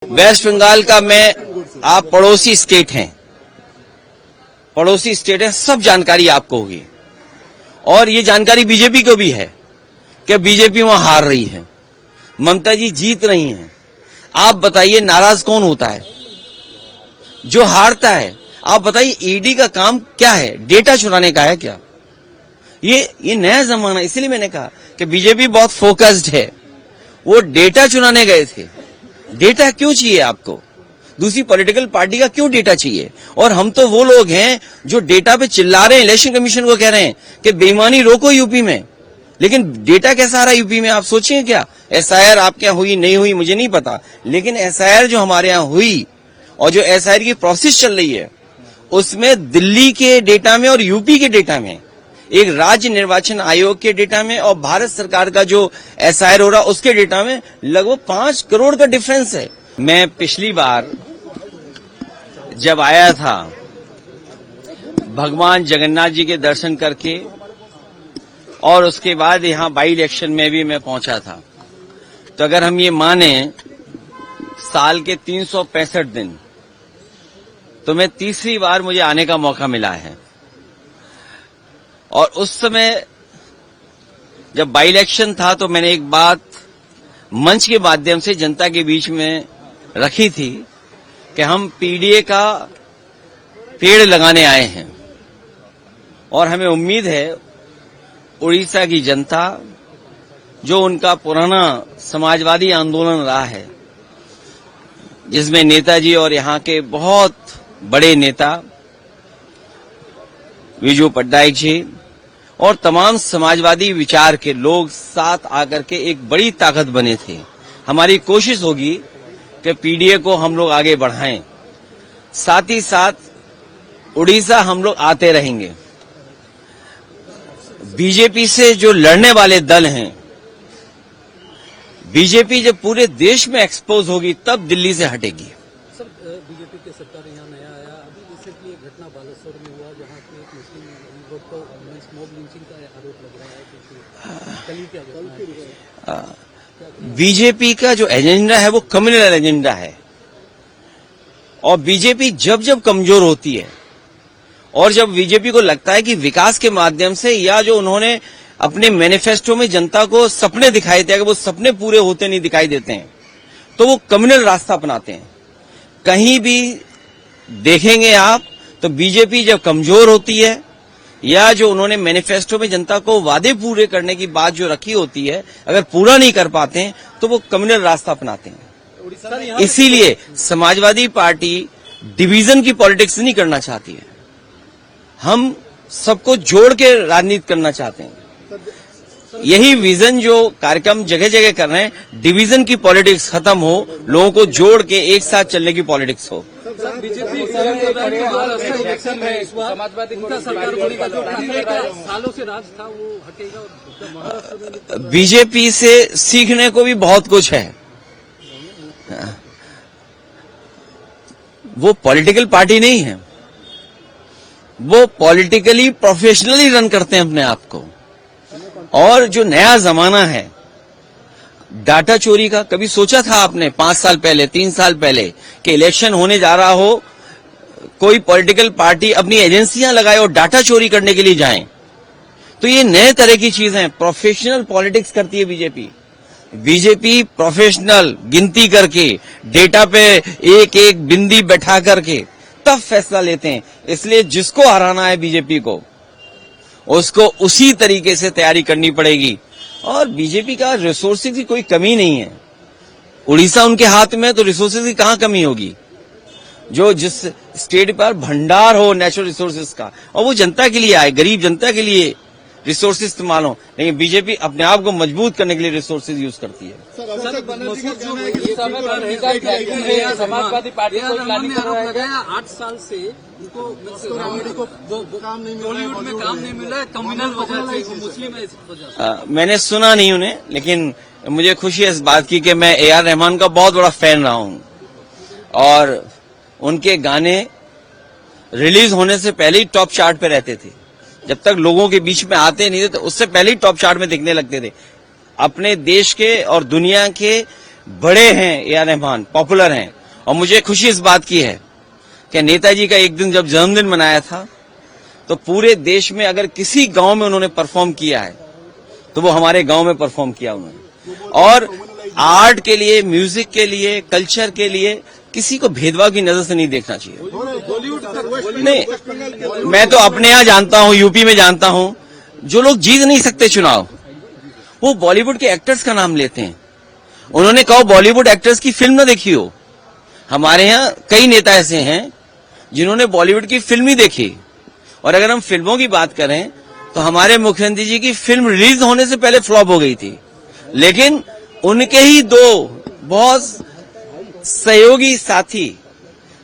Waste Bengal का आप पड़ोसी स्टेट हैं, सब जानकारी आपको होगी और ये जानकारी बीजेपी को भी है कि बीजेपी वहां हार रही है, ममता जी जीत रही हैं। आप बताइए नाराज कौन होता है? जो हारता है। आप बताइए ईडी का काम क्या है? डेटा चुराने का है क्या? ये नया जमाना, इसलिए मैंने कहा कि बीजेपी बहुत फोकस्ड है। वो डेटा चुराने गए थे। डेटा क्यों चाहिए आपको? दूसरी पॉलिटिकल पार्टी का क्यों डेटा चाहिए? और हम तो वो लोग हैं जो डेटा पे चिल्ला रहे हैं, इलेक्शन कमीशन को कह रहे हैं कि बेईमानी रोको यूपी में, लेकिन डेटा कैसा आ रहा है यूपी में? आप सोचिए क्या एसआईआर आपके यहाँ हुई नहीं हुई मुझे नहीं पता, लेकिन एसआईआर जो हमारे यहाँ हुई और जो एसआईआर की प्रोसेस चल रही है उसमें दिल्ली के डेटा में और यूपी के डेटा में, एक राज्य निर्वाचन आयोग के डेटा में और भारत सरकार का जो एसआईआर हो रहा उसके डेटा में लगभग 5 करोड़ का डिफरेंस है। मैं पिछली बार जब आया था भगवान जगन्नाथ जी के दर्शन करके और उसके बाद यहां बाई इलेक्शन में भी मैं पहुंचा था, तो अगर हम ये माने साल के 365 दिन, तो मैं तीसरी बार मुझे आने का मौका मिला है। और उस समय जब बाई इलेक्शन था तो मैंने एक बात मंच के माध्यम से जनता के बीच में रखी थी कि हम पीडीए का पेड़ लगाने आए हैं और हमें उम्मीद है उड़ीसा की जनता, जो उनका पुराना समाजवादी आंदोलन रहा है जिसमें नेताजी और यहाँ के बहुत बड़े नेता विजू पट्टनायक जी और तमाम समाजवादी विचार के लोग साथ आकर के एक बड़ी ताकत बने थे। हमारी कोशिश होगी कि पीडीए को हम लोग आगे बढ़ाएं, साथ ही साथ उड़ीसा हम लोग आते रहेंगे। बीजेपी से जो लड़ने वाले दल हैं, बीजेपी जब पूरे देश में एक्सपोज होगी तब दिल्ली से हटेगी। सर, बीजेपी की सरकार यहाँ नया आया, अभी रिसेंटली एक घटना बालेश्वर में हुआ जहाँ पे एक मुस्लिम युवक को मॉब लिंचिंग का आरोप लग रहा है। कल क्या बीजेपी का जो एजेंडा है वो कम्युनल एजेंडा है और बीजेपी जब जब कमजोर होती है और जब बीजेपी को लगता है कि विकास के माध्यम से, या जो उन्होंने अपने मैनिफेस्टो में जनता को सपने दिखाए थे, अगर वो सपने पूरे होते नहीं दिखाई देते हैं तो वो कम्युनल रास्ता अपनाते हैं। कहीं भी देखेंगे आप तो बीजेपी जब कमजोर होती है या जो उन्होंने मैनिफेस्टो में जनता को वादे पूरे करने की बात जो रखी होती है अगर पूरा नहीं कर पाते हैं तो वो कम्युनल रास्ता अपनाते हैं। इसीलिए समाजवादी पार्टी डिवीजन की पॉलिटिक्स नहीं करना चाहती है, हम सबको जोड़ के राजनीति करना चाहते हैं। यही विजन जो कार्यक्रम जगह जगह कर रहे हैं, डिवीजन की पॉलिटिक्स खत्म हो, लोगों को जोड़ के एक साथ चलने की पॉलिटिक्स हो। बीजेपी सालों से राज था वो हटेगा। बीजेपी से सीखने को भी बहुत कुछ है। वो पॉलिटिकल पार्टी नहीं है, वो पॉलिटिकली प्रोफेशनली रन करते हैं अपने आप को। और जो नया जमाना है डाटा चोरी का, कभी सोचा था आपने 5 साल पहले 3 साल पहले कि इलेक्शन होने जा रहा हो, कोई पॉलिटिकल पार्टी अपनी एजेंसियां लगाए और डाटा चोरी करने के लिए जाएं? तो ये नए तरह की चीजें, प्रोफेशनल पॉलिटिक्स करती है बीजेपी प्रोफेशनल गिनती करके डेटा पे एक एक बिंदी बैठा करके तब फैसला लेते हैं। इसलिए जिसको हराना है बीजेपी को, उसको उसी तरीके से तैयारी करनी पड़ेगी। और बीजेपी का रिसोर्सेज की कोई कमी नहीं है। उड़ीसा उनके हाथ में, तो रिसोर्सेज की कहां कमी होगी? जो जिस स्टेट पर भंडार हो नेचुरल रिसोर्सेज का, और वो जनता के लिए आए, गरीब जनता के लिए रिसोर्सेज इस्तेमाल हो। लेकिन बीजेपी अपने आप को मजबूत करने के लिए रिसोर्सेज यूज करती है। समाजवादी पार्टी को लगाया 8 साल से उनको बॉलीवुड में काम नहीं मिला है, कम्युनल वजह से, मुस्लिम है इस वजह से। मैंने सुना नहीं उन्हें, लेकिन मुझे खुशी है इस बात की कि मैं ए आर रहमान का बहुत बड़ा फैन रहा हूं और उनके गाने रिलीज होने से पहले ही टॉप चार्ट पे रहते थे। जब तक लोगों के बीच में आते नहीं थे तो उससे पहले ही टॉप चार्ट में दिखने लगते थे। अपने देश के और दुनिया के बड़े हैं ए आर रहमान, पॉपुलर हैं। और मुझे खुशी इस बात की है कि नेताजी का एक दिन जब जन्मदिन मनाया था तो पूरे देश में अगर किसी गांव में उन्होंने परफॉर्म किया है तो वो हमारे गांव में परफॉर्म किया उन्होंने। और आर्ट के लिए, म्यूजिक के लिए, कल्चर के लिए किसी को भेदभाव की नजर से नहीं देखना चाहिए। नहीं, मैं तो अपने यहाँ जानता हूँ, यूपी में जानता हूँ, जो लोग जीत नहीं सकते चुनाव वो बॉलीवुड के एक्टर्स का नाम लेते हैं। उन्होंने कहा बॉलीवुड एक्टर्स की फिल्म ना देखी हो। हमारे यहाँ कई नेता ऐसे हैं जिन्होंने बॉलीवुड की फिल्म ही देखी। और अगर हम फिल्मों की बात करें तो हमारे मुख्यमंत्री जी की फिल्म रिलीज होने से पहले फ्लॉप हो गई थी, लेकिन उनके ही दो बहुत सहयोगी साथी,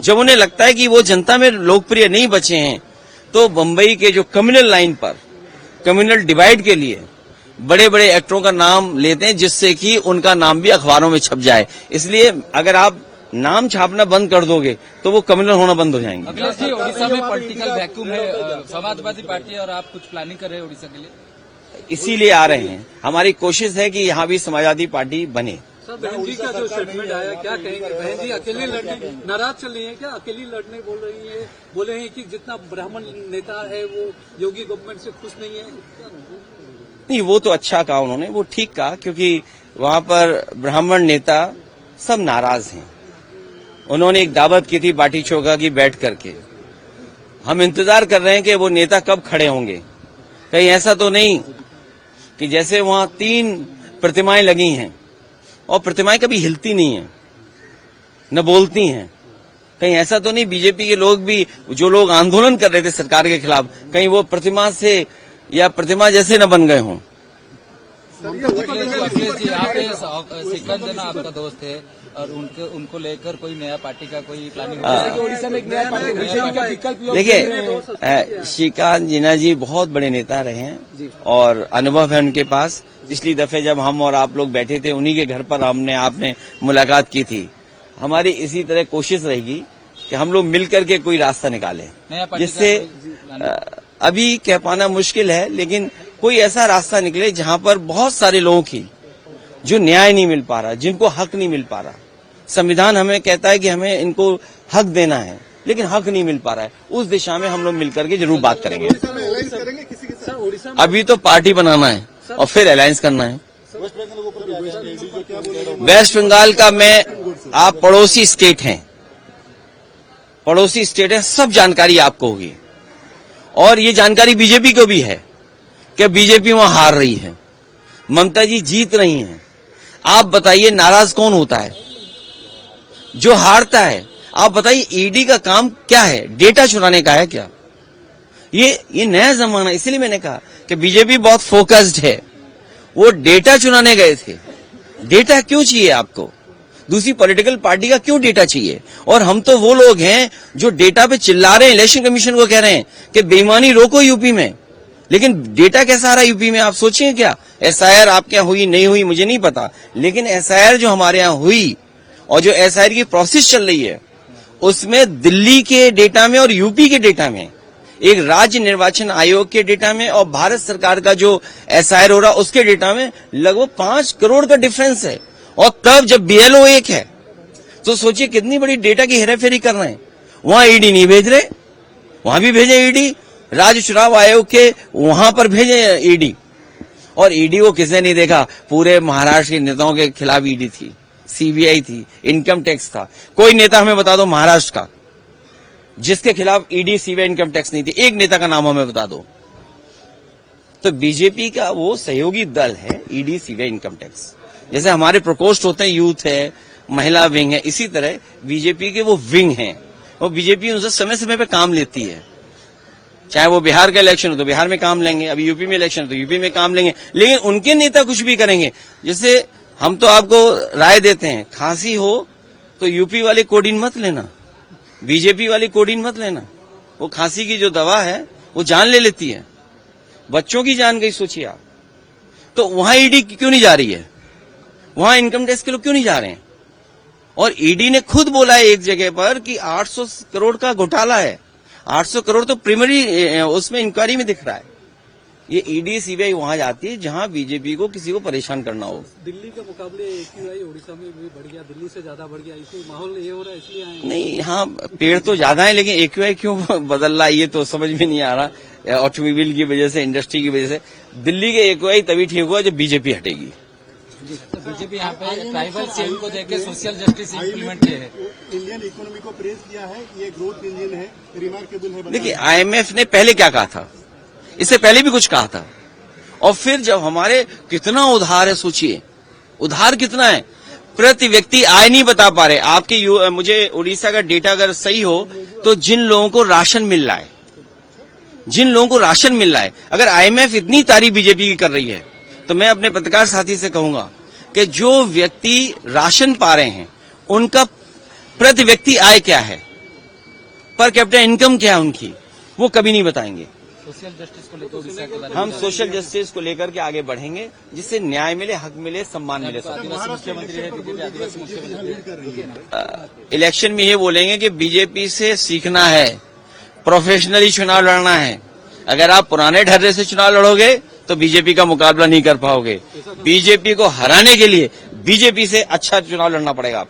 जब उन्हें लगता है कि वो जनता में लोकप्रिय नहीं बचे हैं, तो बंबई के जो कम्युनल लाइन पर, कम्युनल डिवाइड के लिए बड़े बड़े एक्टरों का नाम लेते हैं, जिससे कि उनका नाम भी अखबारों में छप जाए। इसलिए अगर आप नाम छापना बंद कर दोगे तो वो कम्युनल होना बंद हो जाएंगे। अखिलेश जी, ओडिशा में पॉलिटिकल वैक्यूम है, समाजवादी पार्टी, और आप कुछ प्लानिंग कर रहे हैं ओडिशा के लिए? इसीलिए आ रहे हैं। हमारी कोशिश है कि यहाँ भी समाजवादी पार्टी बने। सर, बहन जी का जो स्टेटमेंट आया, क्या कहेंगे? बहन जी अकेले लड़ने नाराज चल रही है क्या? अकेली लड़ने बोल रही है, बोले हैं कि जितना ब्राह्मण नेता है वो योगी गवर्नमेंट से खुश नहीं है। नहीं, वो तो अच्छा कहा उन्होंने, वो ठीक कहा, क्योंकि वहां पर ब्राह्मण नेता सब नाराज हैं। उन्होंने एक दावत की थी बाटी चोखा की बैठ करके। हम इंतजार कर रहे हैं कि वो नेता कब खड़े होंगे। कहीं ऐसा तो नहीं कि जैसे वहां 3 प्रतिमाएं लगी हैं और प्रतिमाएं कभी हिलती नहीं है, न बोलती हैं। कहीं ऐसा तो नहीं बीजेपी के लोग भी, जो लोग आंदोलन कर रहे थे सरकार के खिलाफ, कहीं वो प्रतिमा से या प्रतिमा जैसे न बन गए हों। अखिलेश जी, आप सिकंद जना आपका दोस्त है, और उनको लेकर कोई नया पार्टी का कोई प्लानिंग ओडिशा में एक नया पार्टी? देखिए, श्रीकांत जिन्ना जी बहुत बड़े नेता रहे हैं और अनुभव है उनके पास। पिछली दफे जब हम और आप लोग बैठे थे, उन्हीं के घर पर आपने मुलाकात की थी। हमारी इसी तरह कोशिश रहेगी कि हम लोग मिलकर के कोई रास्ता निकालें, जिससे अभी कह पाना मुश्किल है, लेकिन कोई ऐसा रास्ता निकले जहां पर बहुत सारे लोगों की जो न्याय नहीं मिल पा रहा, जिनको हक नहीं मिल पा रहा। संविधान हमें कहता है कि हमें इनको हक देना है, लेकिन हक नहीं मिल पा रहा है। उस दिशा में हम लोग मिलकर के जरूर बात करेंगे। अभी तो पार्टी बनाना है और फिर अलायंस करना है। वेस्ट बंगाल का आप पड़ोसी स्टेट हैं, सब जानकारी आपको होगी। और ये जानकारी बीजेपी को भी है कि बीजेपी वहां हार रही है, ममता जी जीत रही हैं। आप बताइए नाराज कौन होता है? जो हारता है। आप बताइए ईडी का काम क्या है? डेटा चुराने का है क्या? ये नया जमाना, इसलिए मैंने कहा कि बीजेपी बहुत फोकस्ड है। वो डेटा चुराने गए थे। डेटा क्यों चाहिए आपको? दूसरी पॉलिटिकल पार्टी का क्यों डेटा चाहिए? और हम तो वो लोग हैं जो डेटा पे चिल्ला रहे हैं, इलेक्शन कमीशन को कह रहे हैं कि बेईमानी रोको यूपी में, लेकिन डेटा कैसा आ रहा है यूपी में? आप सोचिए क्या एसआईआर आपके यहाँ हुई नहीं हुई मुझे नहीं पता, लेकिन एसआईआर जो हमारे यहाँ हुई और जो एसआईआर की प्रोसेस चल रही है, उसमें दिल्ली के डेटा में और यूपी के डेटा में, एक राज्य निर्वाचन आयोग के डेटा में और भारत सरकार का जो एसआईआर हो रहा उसके डेटा में लगभग 5 करोड़ का डिफरेंस है। और तब जब बीएलओ एक है तो सोचिए कितनी बड़ी डेटा की हेराफेरी कर रहे हैं। वहां ईडी नहीं भेज रहे, वहां भी भेजे ईडी, राज्य चुनाव आयोग के वहां पर भेजे ईडी। और ईडी को किसने नहीं देखा? पूरे महाराष्ट्र के नेताओं के खिलाफ ईडी थी, सीबीआई थी, इनकम टैक्स था। कोई नेता हमें बता दो महाराष्ट्र का जिसके खिलाफ ईडी सीबीआई इनकम टैक्स नहीं थी, एक नेता का नाम हमें बता दो। तो बीजेपी का वो सहयोगी दल है ईडी सीबीआई इनकम टैक्स। जैसे हमारे प्रकोष्ठ होते हैं, यूथ है, महिला विंग है, इसी तरह बीजेपी के वो विंग हैं। वो बीजेपी उनसे समय समय पे काम लेती है। चाहे वो बिहार का इलेक्शन हो तो बिहार में काम लेंगे, अभी यूपी में इलेक्शन हो तो यूपी में काम लेंगे, लेकिन उनके नेता कुछ भी करेंगे। जैसे हम तो आपको राय देते हैं, खांसी हो तो यूपी वाले कोडिन मत लेना, बीजेपी वाली कोडिन मत लेना। वो खांसी की जो दवा है वो जान ले लेती है, बच्चों की जान गई सोचिए आप। तो वहां ईडी क्यों नहीं जा रही है? वहां इनकम टैक्स के लोग क्यों नहीं जा रहे हैं? और ईडी ने खुद बोला है एक जगह पर कि 800 करोड़ का घोटाला है। 800 करोड़ तो प्राइमरी उसमें इंक्वायरी में दिख रहा है। ये ईडी सीबीआई वहां जाती है जहां बीजेपी को किसी को परेशान करना हो। दिल्ली के मुकाबले AQI उड़ीसा में भी बढ़ गया, दिल्ली से ज्यादा बढ़ गया, इसलिए माहौल ये हो रहा है, इसलिए आए हैं। नहीं, हाँ पेड़ तो ज्यादा है, लेकिन AQI क्यों बदल रहा है ये तो समझ में नहीं आ रहा। ऑटोमोबाइल की वजह से, इंडस्ट्री की वजह से। दिल्ली के AQI तभी ठीक हुआ जब बीजेपी हटेगी। बीजेपी यहाँ पे ट्राइबल सेल को देके सोशल जस्टिस इम्प्लीमेंट किए है। इंडियन इकोनॉमी को प्रेस किया है, ये ग्रोथ इंजन है, रिमार्केबल है। देखिए IMF ने पहले क्या कहा था, इससे पहले भी कुछ कहा था, और फिर जब हमारे कितना उधार है, सोचिए उधार कितना है, प्रति व्यक्ति आय नहीं बता पा रहे। आपके मुझे उड़ीसा का डेटा अगर सही हो तो जिन लोगों को राशन मिल रहा है, जिन लोगों को राशन मिल रहा है, अगर IMF इतनी तारीफ बीजेपी की कर रही है तो मैं अपने पत्रकार साथी से कहूंगा कि जो व्यक्ति राशन पा रहे हैं उनका प्रति व्यक्ति आय क्या है, पर कैपिटा इनकम क्या है उनकी, वो कभी नहीं बताएंगे। सोशल जस्टिस को लेकर उड़ीसा के बारे में हम सोशल जस्टिस को लेकर के आगे बढ़ेंगे, जिससे न्याय मिले, हक मिले, सम्मान मिले। आदिवासी मुख्यमंत्री है, बीजेपी आदिवासी मुख्यमंत्री है। इलेक्शन में ये बोलेंगे कि बीजेपी से सीखना है, प्रोफेशनली चुनाव लड़ना है। अगर आप पुराने ढर्रे से चुनाव लड़ोगे तो बीजेपी का मुकाबला नहीं कर पाओगे। बीजेपी को हराने के लिए बीजेपी से अच्छा चुनाव लड़ना पड़ेगा।